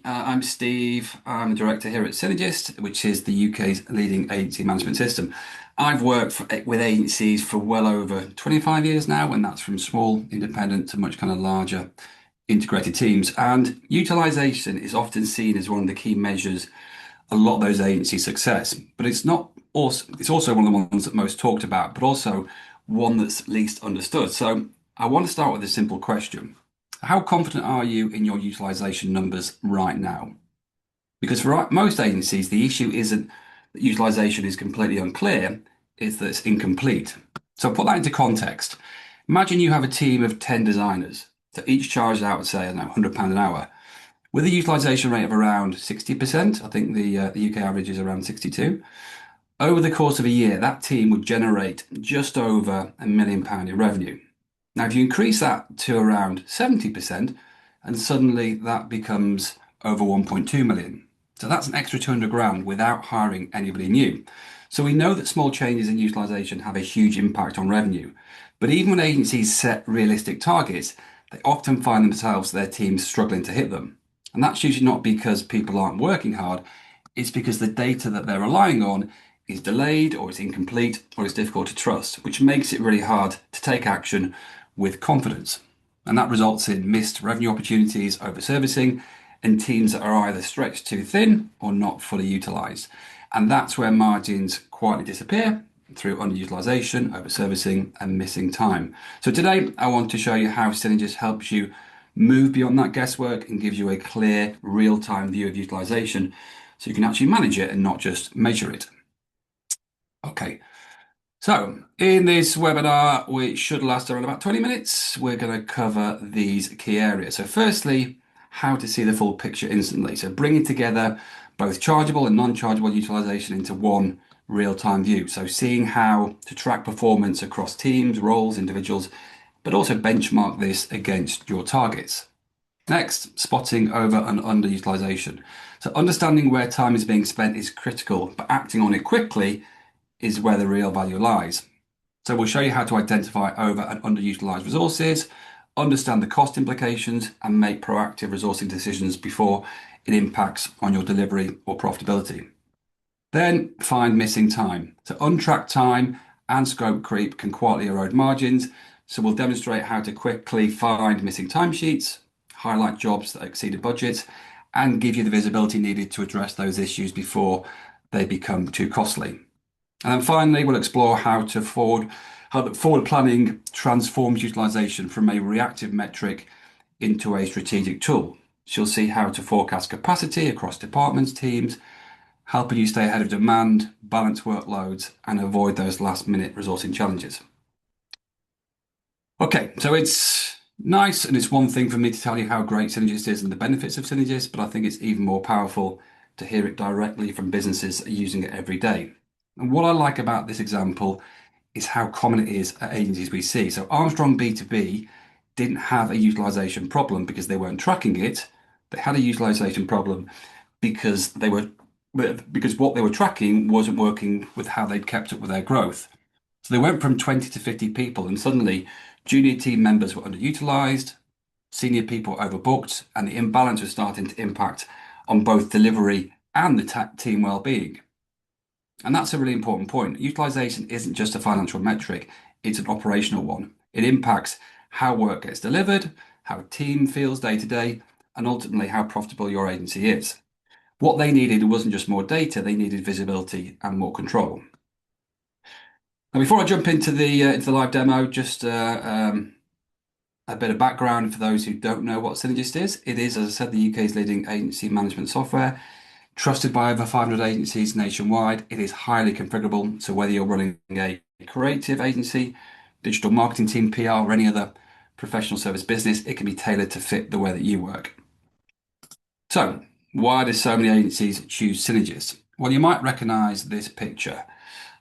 I'm Steve. I'm the director here at Synergist, which is the UK's leading agency management system. I've worked with agencies for well over 25 years now, and that's from small, independent to much kind of larger integrated teams. And utilization is often seen as one of the key measures a lot of those agencies' success, but it's not also it's also one of the ones that most talked about, but also one that's least understood. So I want to start with a simple question. How confident are you in your utilization numbers right now? Because for most agencies, the issue isn't that utilization is completely unclear, it's that it's incomplete. So put that into context. Imagine you have a team of 10 designers that each charge out, say, I don't know, £100 an hour. With a utilization rate of around 60%, I think the UK average is around 62. Over the course of a year, that team would generate just over £1 million in revenue. Now, if you increase that to around 70%, and suddenly that becomes over 1.2 million. So that's an extra 200 grand without hiring anybody new. So we know that small changes in utilization have a huge impact on revenue. But even when agencies set realistic targets, they often find themselves, their teams struggling to hit them. And that's usually not because people aren't working hard, it's because the data that they're relying on is delayed or it's incomplete or it's difficult to trust, which makes it really hard to take action with confidence. And that results in missed revenue opportunities, over servicing, and teams that are either stretched too thin or not fully utilized. And that's where margins quietly disappear through underutilization, over servicing, and missing time. So today I want to show you how Synergist helps you move beyond that guesswork and gives you a clear, real-time view of utilization so you can actually manage it and not just measure it. Okay, so in this webinar, which should last around about 20 minutes, we're going to cover these key areas. So firstly, how to see the full picture instantly. So bringing together both chargeable and non-chargeable utilization into one real-time view. So seeing how to track performance across teams, roles, individuals, but also benchmark this against your targets. Next, spotting over and underutilization. So understanding where time is being spent is critical, but acting on it quickly is where the real value lies. So we'll show you how to identify over and underutilized resources, understand the cost implications, and make proactive resourcing decisions before it impacts on your delivery or profitability. Then find missing time. So untracked time and scope creep can quietly erode margins. So we'll demonstrate how to quickly find missing timesheets, highlight jobs that exceeded budgets, and give you the visibility needed to address those issues before they become too costly. And then finally, we'll explore how forward planning transforms utilization from a reactive metric into a strategic tool. So you'll see how to forecast capacity across departments, teams, helping you stay ahead of demand, balance workloads, and avoid those last-minute resourcing challenges. Okay, so it's nice and it's one thing for me to tell you how great Synergist is and the benefits of Synergist, but I think it's even more powerful to hear it directly from businesses that are using it every day. And what I like about this example is how common it is at agencies we see. So Armstrong B2B didn't have a utilization problem because they weren't tracking it. They had a utilization problem because what they were tracking wasn't working with how they'd kept up with their growth. So they went from 20 to 50 people, and suddenly junior team members were underutilized, senior people overbooked, and the imbalance was starting to impact on both delivery and the team well-being. And that's a really important point. Utilization isn't just a financial metric, it's an operational one. It impacts how work gets delivered, how a team feels day to day, and ultimately how profitable your agency is. What they needed wasn't just more data, they needed visibility and more control. Now, before I jump into the live demo, just a bit of background for those who don't know what Synergist is. It is, as I said, the UK's leading agency management software. Trusted by over 500 agencies nationwide, it is highly configurable. So whether you're running a creative agency, digital marketing team, PR, or any other professional service business, it can be tailored to fit the way that you work. So why do so many agencies choose Synergist? Well, you might recognize this picture.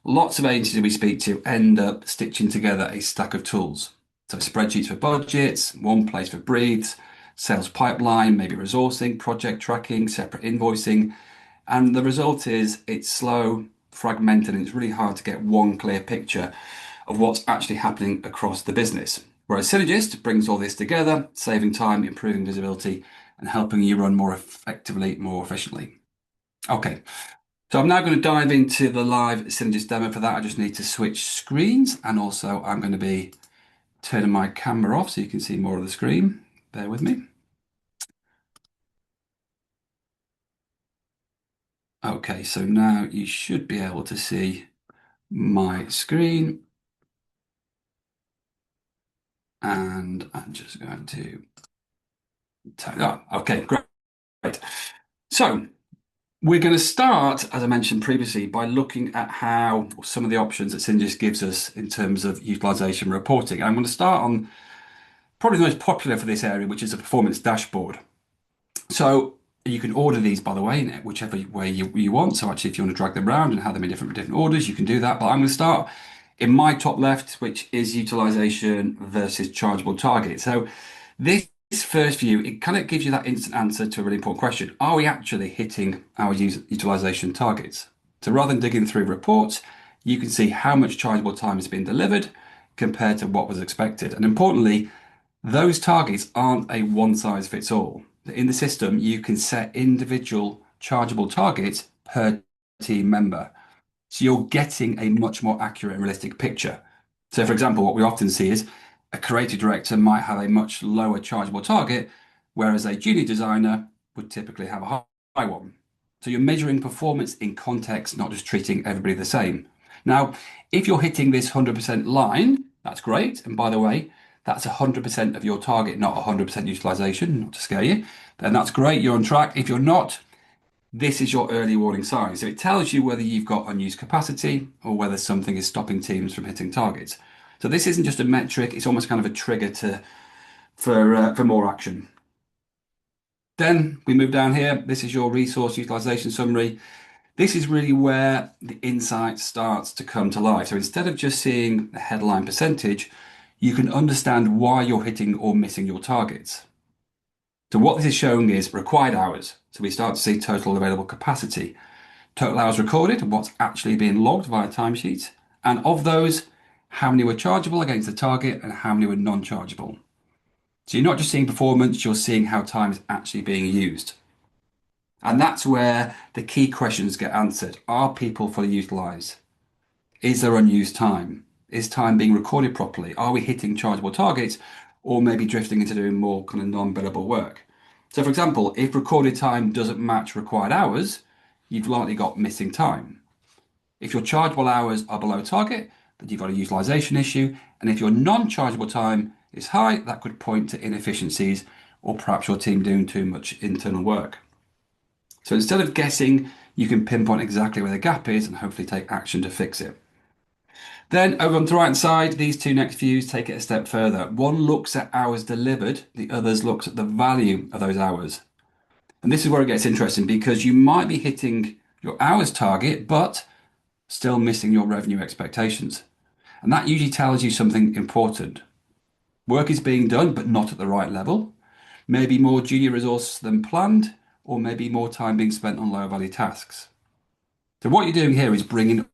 Lots of agencies we speak to end up stitching together a stack of tools. So spreadsheets for budgets, one place for briefs, sales pipeline, maybe resourcing, project tracking, separate invoicing. And the result is it's slow, fragmented, and it's really hard to get one clear picture of what's actually happening across the business. Whereas Synergist brings all this together, saving time, improving visibility, and helping you run more effectively, more efficiently. Okay, so I'm now going to dive into the live Synergist demo. For that, I just need to switch screens, and also I'm going to be turning my camera off so you can see more of the screen. Bear with me. Okay, so now you should be able to see my screen, and I'm just going to okay, great. So we're going to start, as I mentioned previously, by looking at how some of the options that Synergist gives us in terms of utilization reporting. I'm going to start on probably the most popular for this area, which is a performance dashboard. So you can order these, by the way, in whichever way you want. So actually, if you want to drag them around and have them in different orders, you can do that. But I'm going to start in my top left, which is utilization versus chargeable target. So this first view, it kind of gives you that instant answer to a really important question. Are we actually hitting our utilization targets? So rather than digging through reports, you can see how much chargeable time has been delivered compared to what was expected. And importantly, those targets aren't a one size fits all. In the system, you can set individual chargeable targets per team member. So you're getting a much more accurate and realistic picture. So, for example, what we often see is a creative director might have a much lower chargeable target, whereas a junior designer would typically have a high one. So you're measuring performance in context, not just treating everybody the same. Now, if you're hitting this 100% line, that's great. And by the way, that's 100% of your target, not 100% utilization, not to scare you. Then that's great, you're on track. If you're not, this is your early warning sign. So it tells you whether you've got unused capacity or whether something is stopping teams from hitting targets. So this isn't just a metric, it's almost kind of a trigger for more action. Then we move down here. This is your resource utilization summary. This is really where the insight starts to come to life. So instead of just seeing the headline percentage, you can understand why you're hitting or missing your targets. So what this is showing is required hours. So we start to see total available capacity, total hours recorded, what's actually being logged via timesheets, and of those, how many were chargeable against the target and how many were non-chargeable. So you're not just seeing performance, you're seeing how time is actually being used. And that's where the key questions get answered. Are people fully utilized? Is there unused time? Is time being recorded properly? Are we hitting chargeable targets or maybe drifting into doing more kind of non-billable work? So for example, if recorded time doesn't match required hours, you've likely got missing time. If your chargeable hours are below target, then you've got a utilization issue. And if your non-chargeable time is high, that could point to inefficiencies or perhaps your team doing too much internal work. So instead of guessing, you can pinpoint exactly where the gap is and hopefully take action to fix it. Then over on the right hand side, these two next views take it a step further. One looks at hours delivered, the others looks at the value of those hours. And this is where it gets interesting because you might be hitting your hours target, but still missing your revenue expectations. And that usually tells you something important. Work is being done, but not at the right level. Maybe more junior resource than planned, or maybe more time being spent on lower value tasks. So what you're doing here is bringing it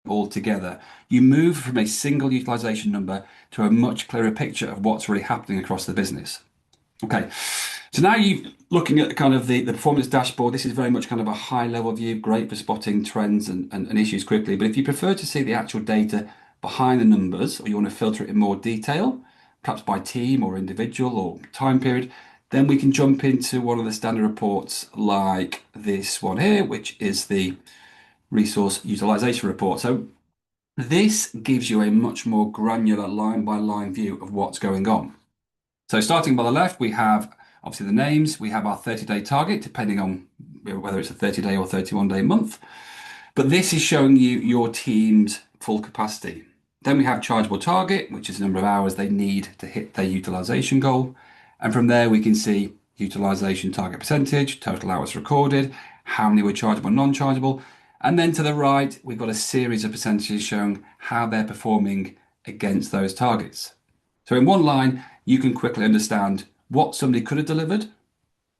all together. You move from a single utilization number to a much clearer picture of what's really happening across the business. Okay, so now you're looking at kind of the performance dashboard. This is very much kind of a high level view, great for spotting trends and issues quickly. But if you prefer to see the actual data behind the numbers, or you want to filter it in more detail, perhaps by team or individual or time period, then we can jump into one of the standard reports like this one here, which is the resource utilization report. So this gives you a much more granular line by line view of what's going on. So starting by the left, we have obviously the names. We have our 30-day target, depending on whether it's a 30-day or 31-day month. But this is showing you your team's full capacity. Then we have chargeable target, which is the number of hours they need to hit their utilization goal. And from there, we can see utilization target percentage, total hours recorded, how many were chargeable and non-chargeable. And then to the right, we've got a series of percentages showing how they're performing against those targets. So in one line, you can quickly understand what somebody could have delivered,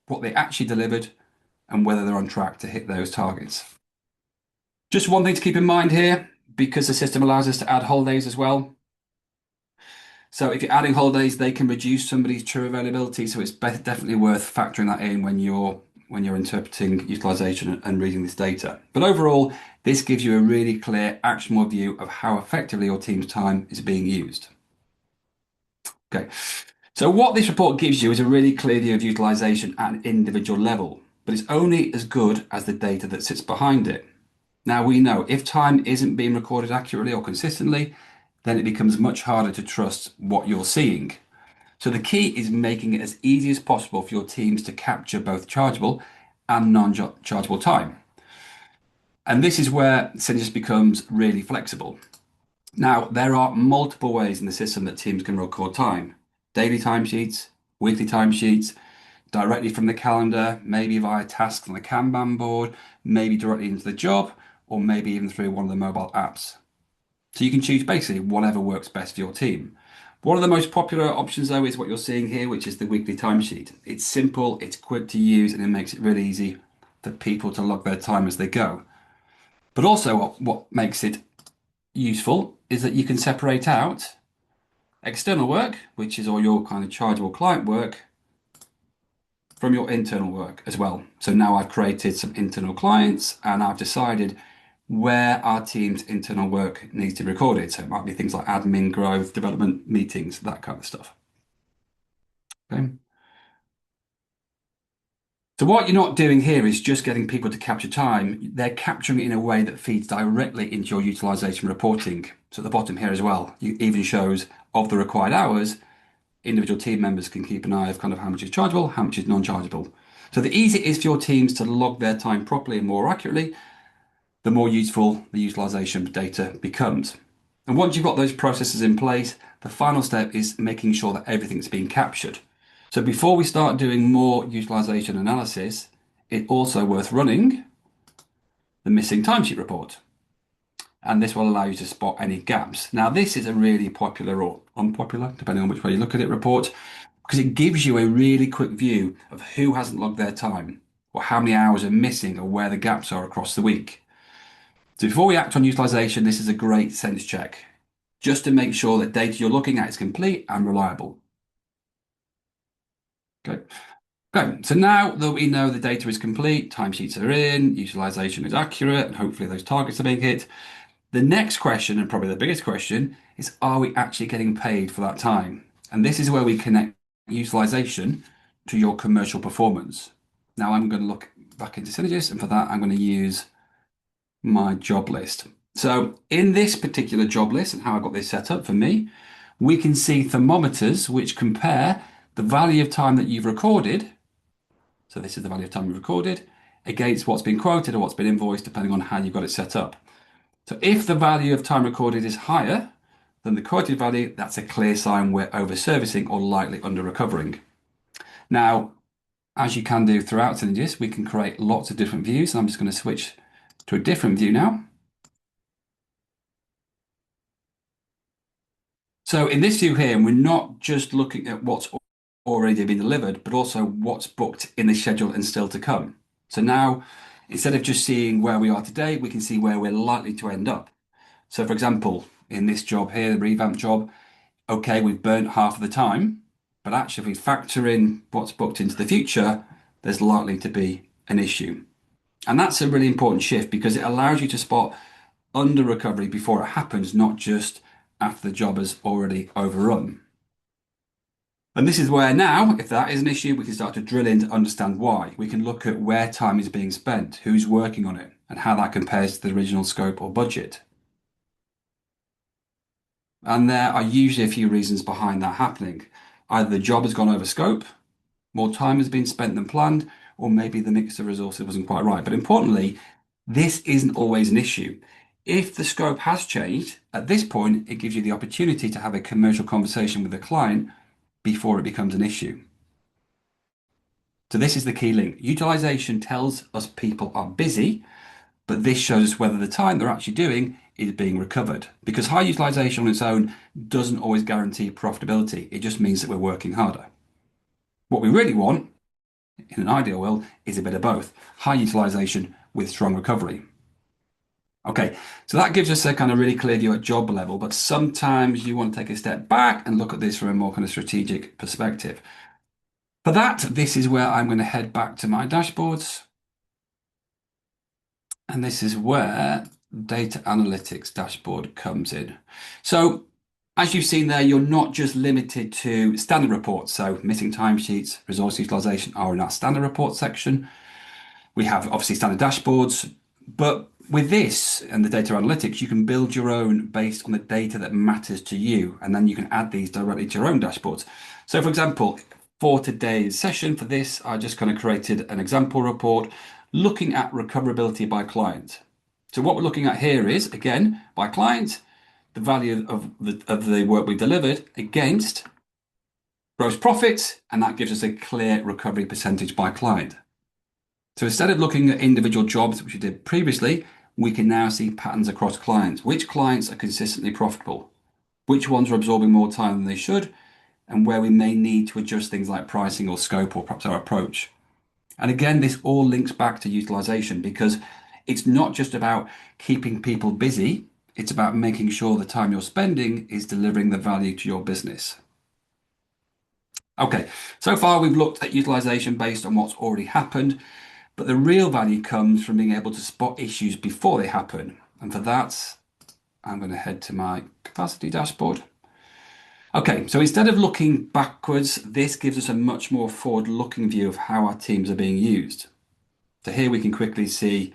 what they actually delivered, and whether they're on track to hit those targets. Just one thing to keep in mind here, because the system allows us to add holidays as well. So if you're adding holidays, they can reduce somebody's true availability. So it's definitely worth factoring that in when you're interpreting utilization and reading this data. But overall, this gives you a really clear, actionable view of how effectively your team's time is being used. Okay. So what this report gives you is a really clear view of utilization at an individual level, but it's only as good as the data that sits behind it. Now we know if time isn't being recorded accurately or consistently, then it becomes much harder to trust what you're seeing. So the key is making it as easy as possible for your teams to capture both chargeable and non-chargeable time. And this is where Synergist becomes really flexible. Now, there are multiple ways in the system that teams can record time. Daily timesheets, weekly timesheets, directly from the calendar, maybe via tasks on the Kanban board, maybe directly into the job, or maybe even through one of the mobile apps. So you can choose basically whatever works best for your team. One of the most popular options though is what you're seeing here, which is the weekly timesheet. It's simple, it's quick to use, and it makes it really easy for people to log their time as they go. But also what makes it useful is that you can separate out external work, which is all your kind of chargeable client work, from your internal work as well. So now I've created some internal clients and I've decided where our team's internal work needs to be recorded. So it might be things like admin, growth, development, meetings, that kind of stuff. Okay. So what you're not doing here is just getting people to capture time. They're capturing it in a way that feeds directly into your utilization reporting. So at the bottom here as well, it even shows of the required hours, individual team members can keep an eye of kind of how much is chargeable, how much is non-chargeable. So the easier it is for your teams to log their time properly and more accurately, the more useful the utilization data becomes. And once you've got those processes in place, the final step is making sure that everything's being captured. So before we start doing more utilization analysis, it's also worth running the missing timesheet report. And this will allow you to spot any gaps. Now, this is a really popular or unpopular, depending on which way you look at it, report, because it gives you a really quick view of who hasn't logged their time, or how many hours are missing, or where the gaps are across the week. So before we act on utilization, this is a great sense check, just to make sure that data you're looking at is complete and reliable. Okay. Okay, so now that we know the data is complete, timesheets are in, utilization is accurate, and hopefully those targets are being hit, the next question, and probably the biggest question, is are we actually getting paid for that time? And this is where we connect utilization to your commercial performance. Now I'm going to look back into Synergist, and for that I'm going to use my job list. So in this particular job list and how I got this set up for me, we can see thermometers which compare the value of time that you've recorded. So this is the value of time you've recorded against what's been quoted or what's been invoiced, depending on how you've got it set up. So if the value of time recorded is higher than the quoted value, that's a clear sign we're over-servicing or likely under-recovering. Now, as you can do throughout Synergist, we can create lots of different views. And I'm just going to switch to a different view now. So in this view here, we're not just looking at what's already been delivered, but also what's booked in the schedule and still to come. So now, instead of just seeing where we are today, we can see where we're likely to end up. So for example, in this job here, the revamp job, okay, we've burnt half of the time, but actually if we factor in what's booked into the future, there's likely to be an issue. And that's a really important shift because it allows you to spot under recovery before it happens, not just after the job has already overrun. And this is where now, if that is an issue, we can start to drill in to understand why. We can look at where time is being spent, who's working on it, and how that compares to the original scope or budget. And there are usually a few reasons behind that happening. Either the job has gone over scope, more time has been spent than planned, or maybe the mix of resources wasn't quite right. But importantly, this isn't always an issue. If the scope has changed, at this point, it gives you the opportunity to have a commercial conversation with the client before it becomes an issue. So this is the key link. Utilization tells us people are busy, but this shows us whether the time they're actually doing is being recovered. Because high utilization on its own doesn't always guarantee profitability. It just means that we're working harder. What we really want, in an ideal world, is a bit of both. High utilization with strong recovery. Okay, so that gives us a kind of really clear view at job level, but sometimes you want to take a step back and look at this from a more kind of strategic perspective. For that, this is where I'm going to head back to my dashboards, and this is where data analytics dashboard comes in. So as you've seen there, you're not just limited to standard reports. So missing timesheets, resource utilization are in our standard report section. We have obviously standard dashboards, but with this and the data analytics, you can build your own based on the data that matters to you, and then you can add these directly to your own dashboards. So, for example, for today's session, for this, I just kind of created an example report looking at recoverability by client. So, what we're looking at here is, again, by client, the value of the work we delivered against gross profits, and that gives us a clear recovery percentage by client. So instead of looking at individual jobs, which we did previously, we can now see patterns across clients. Which clients are consistently profitable? Which ones are absorbing more time than they should? And where we may need to adjust things like pricing or scope or perhaps our approach. And again, this all links back to utilization because it's not just about keeping people busy, it's about making sure the time you're spending is delivering the value to your business. Okay, so far we've looked at utilization based on what's already happened. But the real value comes from being able to spot issues before they happen. And for that, I'm going to head to my capacity dashboard. Okay, so instead of looking backwards, this gives us a much more forward-looking view of how our teams are being used. So here we can quickly see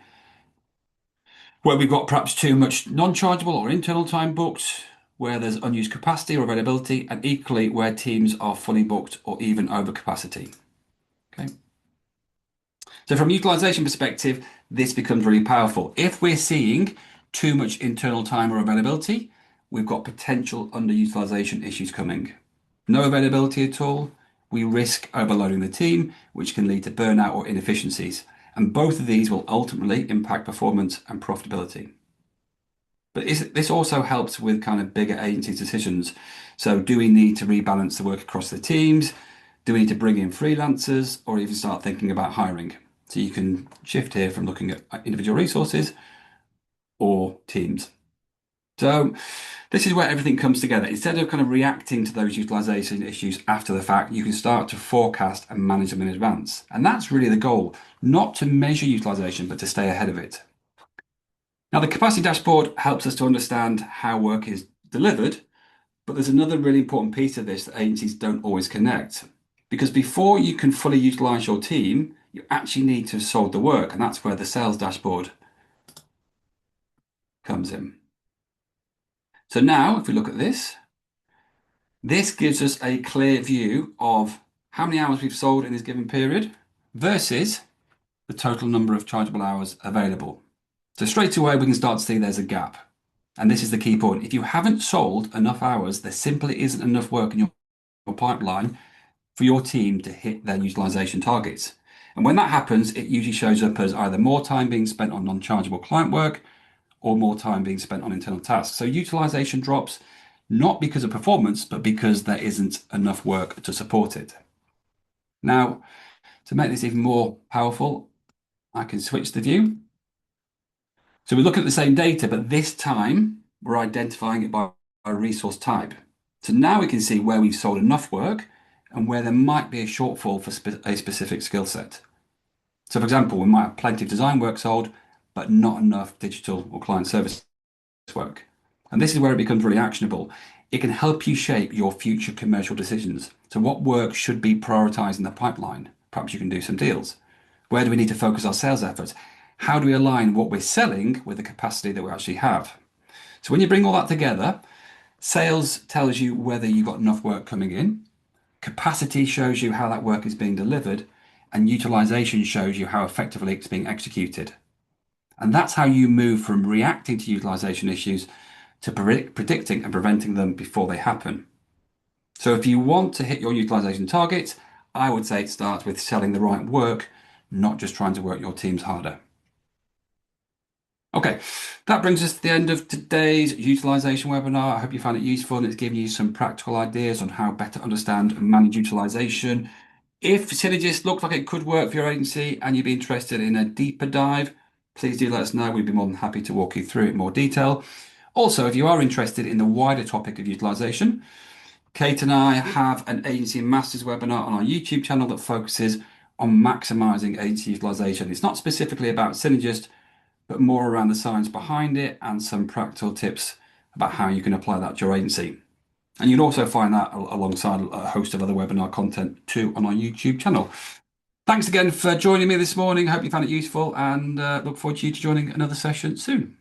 where we've got perhaps too much non-chargeable or internal time booked, where there's unused capacity or availability, and equally where teams are fully booked or even over capacity. Okay. So from a utilization perspective, this becomes really powerful. If we're seeing too much internal time or availability, we've got potential underutilization issues coming. No availability at all, we risk overloading the team, which can lead to burnout or inefficiencies. And both of these will ultimately impact performance and profitability. But this also helps with kind of bigger agency decisions. So do we need to rebalance the work across the teams? Do we need to bring in freelancers or even start thinking about hiring? So you can shift here from looking at individual resources or teams. So this is where everything comes together. Instead of kind of reacting to those utilization issues after the fact, you can start to forecast and manage them in advance. And that's really the goal, not to measure utilization, but to stay ahead of it. Now, the capacity dashboard helps us to understand how work is delivered, but there's another really important piece of this that agencies don't always connect. Because before you can fully utilize your team, you actually need to have sold the work, and that's where the sales dashboard comes in. So now, if we look at this, this gives us a clear view of how many hours we've sold in this given period versus the total number of chargeable hours available. So straight away, we can start to see there's a gap. And this is the key point. If you haven't sold enough hours, there simply isn't enough work in your pipeline for your team to hit their utilization targets. And when that happens, it usually shows up as either more time being spent on non-chargeable client work or more time being spent on internal tasks. So utilization drops not because of performance, but because there isn't enough work to support it. Now, to make this even more powerful, I can switch the view. So we're looking at the same data, but this time we're identifying it by resource type. So now we can see where we've sold enough work and where there might be a shortfall for a specific skill set. So for example, we might have plenty of design work sold, but not enough digital or client service work. And this is where it becomes really actionable. It can help you shape your future commercial decisions. So what work should be prioritized in the pipeline? Perhaps you can do some deals. Where do we need to focus our sales efforts? How do we align what we're selling with the capacity that we actually have? So when you bring all that together, sales tells you whether you've got enough work coming in, capacity shows you how that work is being delivered, and utilization shows you how effectively it's being executed. And that's how you move from reacting to utilization issues to predicting and preventing them before they happen. So if you want to hit your utilization targets, I would say it starts with selling the right work, not just trying to work your teams harder. Okay, that brings us to the end of today's utilization webinar. I hope you found it useful and it's given you some practical ideas on how better understand and manage utilization. If Synergist looks like it could work for your agency and you'd be interested in a deeper dive, please do let us know. We'd be more than happy to walk you through it in more detail. Also, if you are interested in the wider topic of utilisation, Kate and I have an agency masters webinar on our YouTube channel that focuses on maximising agency utilisation. It's not specifically about Synergist, but more around the science behind it and some practical tips about how you can apply that to your agency. And you'll also find that alongside a host of other webinar content too on our YouTube channel. Thanks again for joining me this morning. I hope you found it useful and look forward to you joining another session soon.